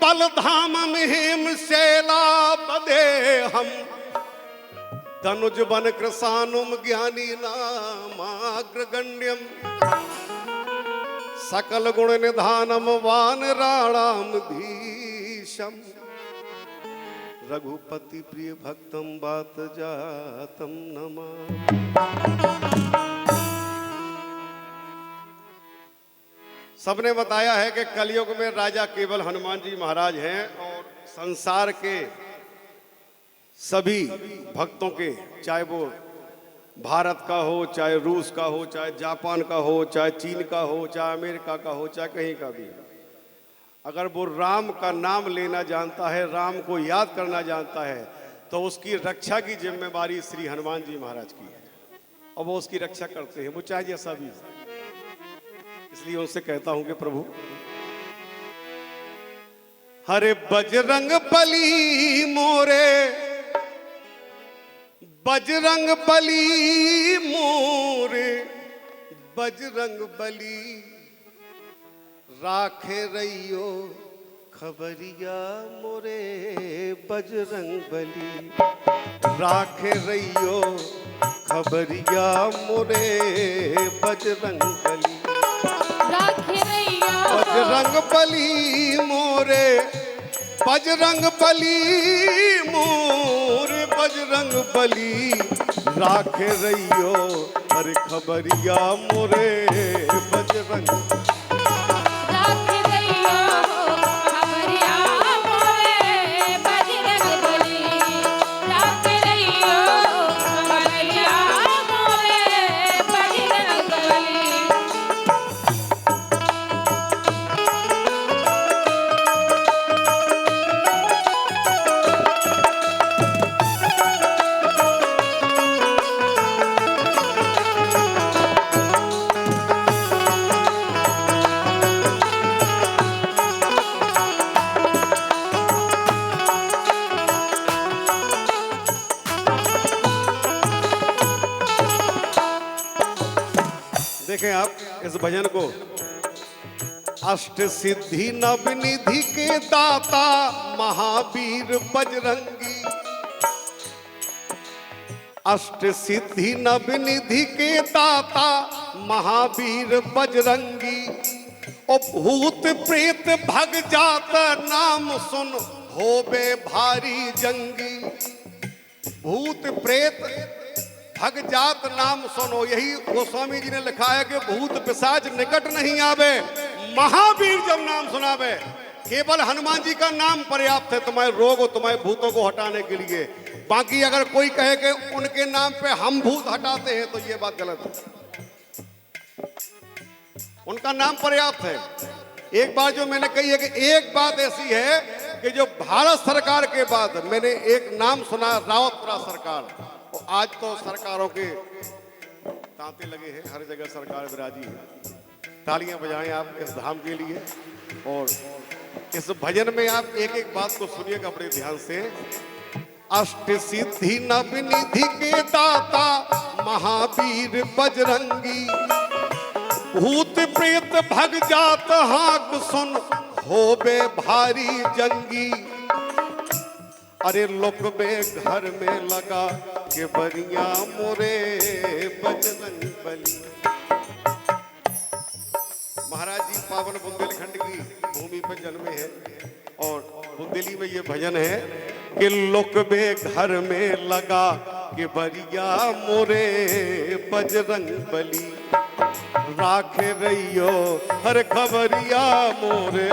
बलधाम हेम शैला बदे हम तनुज बन कृसानुम ज्ञानी नामाग्रगण्यम सकल गुण निधानम वान राणाम धीशम रघुपति प्रिय भक्तम बात जातम नमा। सबने बताया है कि कलयुग में राजा केवल हनुमान जी महाराज हैं और संसार के सभी भक्तों के, चाहे वो भारत का हो, चाहे रूस का हो, चाहे जापान का हो, चाहे चीन का हो, चाहे अमेरिका का हो, चाहे कहीं का भी, अगर वो राम का नाम लेना जानता है, राम को याद करना जानता है, तो उसकी रक्षा की जिम्मेवारी श्री हनुमान जी महाराज की है और वो उसकी रक्षा करते हैं, वो चाहे जैसा भी। इसलिए उनसे कहता हूं कि प्रभु हरे बजरंग बली मोरे, बजरंग बली मोरे, बजरंग बली राखे रहियो खबरिया मोरे, बजरंग बली राखे रहियो खबरिया मोरे, बजरंग बली राखे रहियो, बजरंग बली मोरे, बजरंग बली मोरे, बजरंग बली राखे रहियो हर खबरिया मोरे, बजरंग राखे रहियो खबरिया मोरे, बजरंग बली राखे रहियो खबरिया मोरे, बजरंग बली। देखें आप इस भजन को, अष्ट सिद्धि नवनिधि के दाता महावीर बजरंगी, अष्ट सिद्धि नवनिधि के दाता महावीर बजरंगी, ओ भूत प्रेत भग जात नाम सुन होबे भारी जंगी। भूत प्रेत भग जात नाम सुनो, यही गोस्वामी जी ने लिखा है कि भूत पिशाच निकट नहीं आवे, महावीर जब नाम सुनावे। केवल हनुमान जी का नाम पर्याप्त है तुम्हारे रोग और तुम्हारे भूतों को हटाने के लिए। बाकी अगर कोई कहे कि उनके नाम पे हम भूत हटाते हैं तो ये बात गलत है। उनका नाम पर्याप्त है। एक बात जो मैंने कही है कि एक बात ऐसी है कि जो भारत सरकार के बाद मैंने एक नाम सुना, रावतपुरा सरकार। और आज तो सरकारों के तांते लगे हैं, हर जगह सरकार विराजी है। तालियां बजाएं आप इस धाम के लिए। और इस भजन में आप एक एक बात को सुनिएगा बड़े ध्यान से। अष्ट सिद्धि नवनिधि के दाता महावीर बजरंगी, भूत प्रेत भग जात हाक सुन होबे भारी जंगी। अरे लोक में घर में लगा के बरिया मोरे, बजरंग बली। महाराज जी पावन बुंदेलखंड की भूमि पर जन्मे हैं और बुंदेली में ये भजन है कि लोक में घर में लगा के बरिया मोरे, बजरंग बली राखे रहियो हर खबरिया मोरे।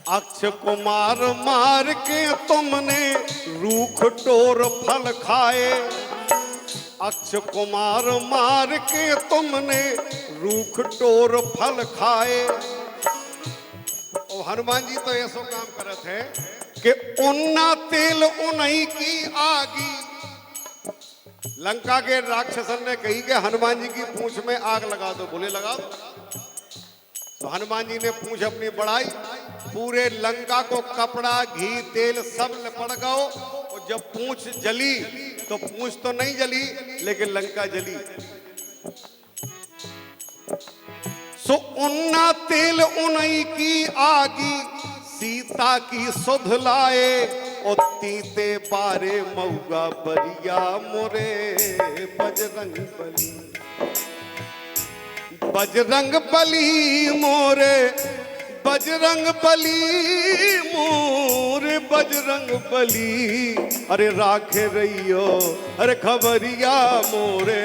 अक्षय कुमार मार के तुमने रूख टोर फल खाए। अक्ष कुमार मार के तुमने रूख टोर फल खाए। और हनुमान जी तो ऐसो काम करत है कि उन्ना तेल उन्हीं की आगी। लंका के राक्षसन ने कही कि हनुमान जी की पूंछ में आग लगा दो। बोले लगा दो। तो हनुमान जी ने पूंछ अपनी बढ़ाई, पूरे लंका को कपड़ा घी तेल सब पड़ गयो। और जब पूंछ जली तो पूंछ तो नहीं जली लेकिन लंका जली। सो उन्ना तेल उन्हीं की आगी, सीता की सुध लाए। और तीते बारे मऊगा बरिया मोरे बजरंग बली। बजरंग बली मोरे बजरंग बली मोरे बजरंग बली। अरे राखे रहियो अरे खबरिया मोरे।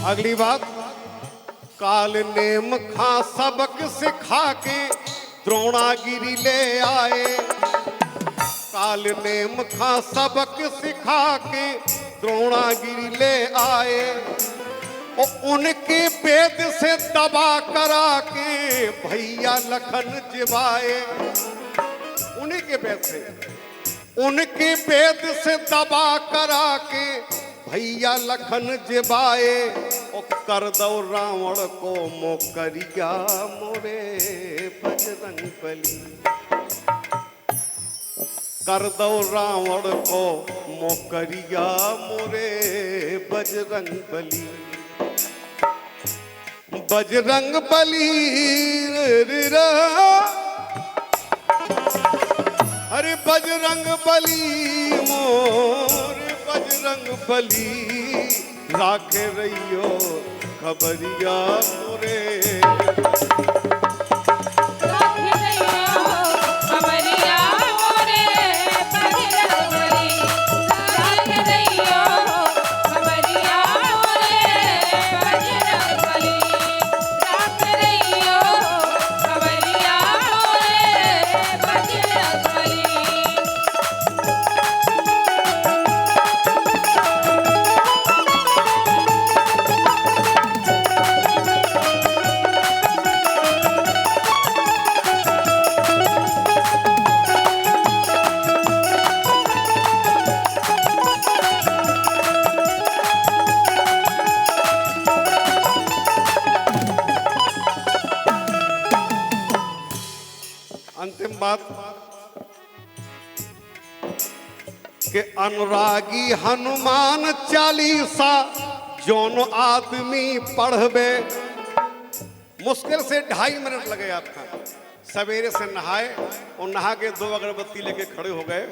अगली बात, काल नेम खा सबक सिखा के द्रोणागिरी ले आए। काल नेम खा सबक सिखा के द्रोणागिरी ले आए। और उनके वेद से दबा करा के भैया लखन जिवाए। उन्हीं के वेद से, उनके वेद से दबा करा के भैया लखन जिबाए। और कर दो रावण को मोकरिया मोरे बजरंग बली। कर दो रावण को मोकरिया मोरे बजरंग बली। बजरंग बली अरे बजरंग बली मोरे बजरंग बली। राखे रहियो खबरिया मोरे। अंतिम बात कि अनुरागी हनुमान चालीसा जोन आदमी पढ़बे। मुश्किल से 2.5 मिनट लगे आपका। सवेरे से नहाए और नहा के 2 अगरबत्ती लेके खड़े हो गए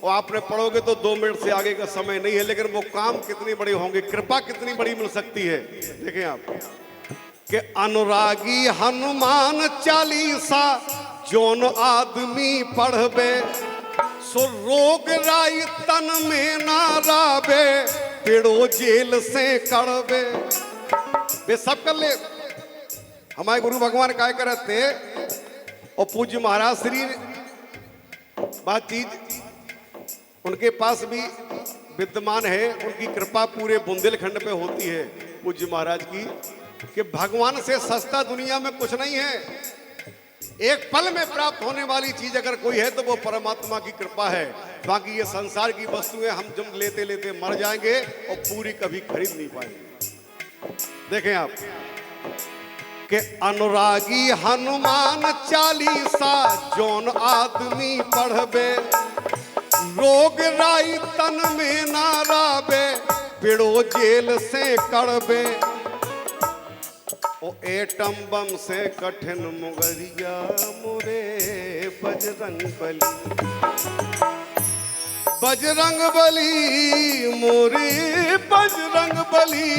और आपने पढ़ोगे तो 2 मिनट से आगे का समय नहीं है। लेकिन वो काम कितनी बड़ी होंगे, कृपा कितनी बड़ी मिल सकती है। देखें आप कि अनुरागी हनुमान चालीसा जोन आदमी पढ़बे। सो रोग राई तन में ना राबे, पेड़ो जेल से कड़बे। वे सब कर ले। हमारे गुरु भगवान काय करते थे और पूज्य महाराज श्री बात चीज उनके पास भी विद्यमान है। उनकी कृपा पूरे बुंदेलखंड पे होती है पूज्य महाराज की कि भगवान से सस्ता दुनिया में कुछ नहीं है। एक पल में प्राप्त होने वाली चीज अगर कोई है तो वो परमात्मा की कृपा है। बाकी ये संसार की वस्तुएं हम जब लेते लेते मर जाएंगे और पूरी कभी खरीद नहीं पाएंगे। देखें आप कि अनुरागी हनुमान चालीसा जोन आदमी पढ़बे। रोग राई तन में ना राबे, पिड़ो जेल से कड़बे। ओ एटम बम से कठिन मुगरिया मोरे बजरंग बली। बजरंग बली मोरे बजरंग बली,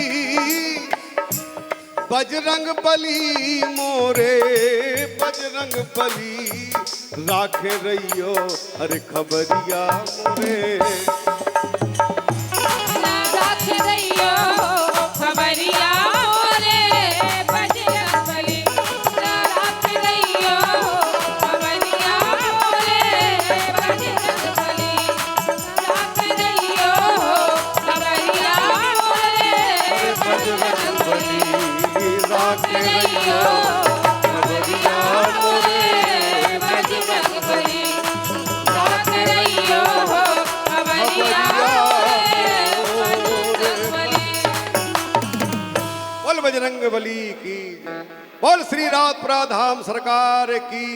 बजरंग बली मोरे बजरंग बली, राखे रहियो अरे खबरिया मोरे, राखे रहियो खबरिया मोरे बजरंग बली, राखे रहियो खबरिया मोरे बजरंग बली, राखे रहियो खबरिया मोरे बजरंग बली, राखे रहियो खबरिया मोरे बजरंग बली, राखे रहियो खबरिया बोल बजरंग बली की, बोल श्री रावतपुरा धाम सरकार की।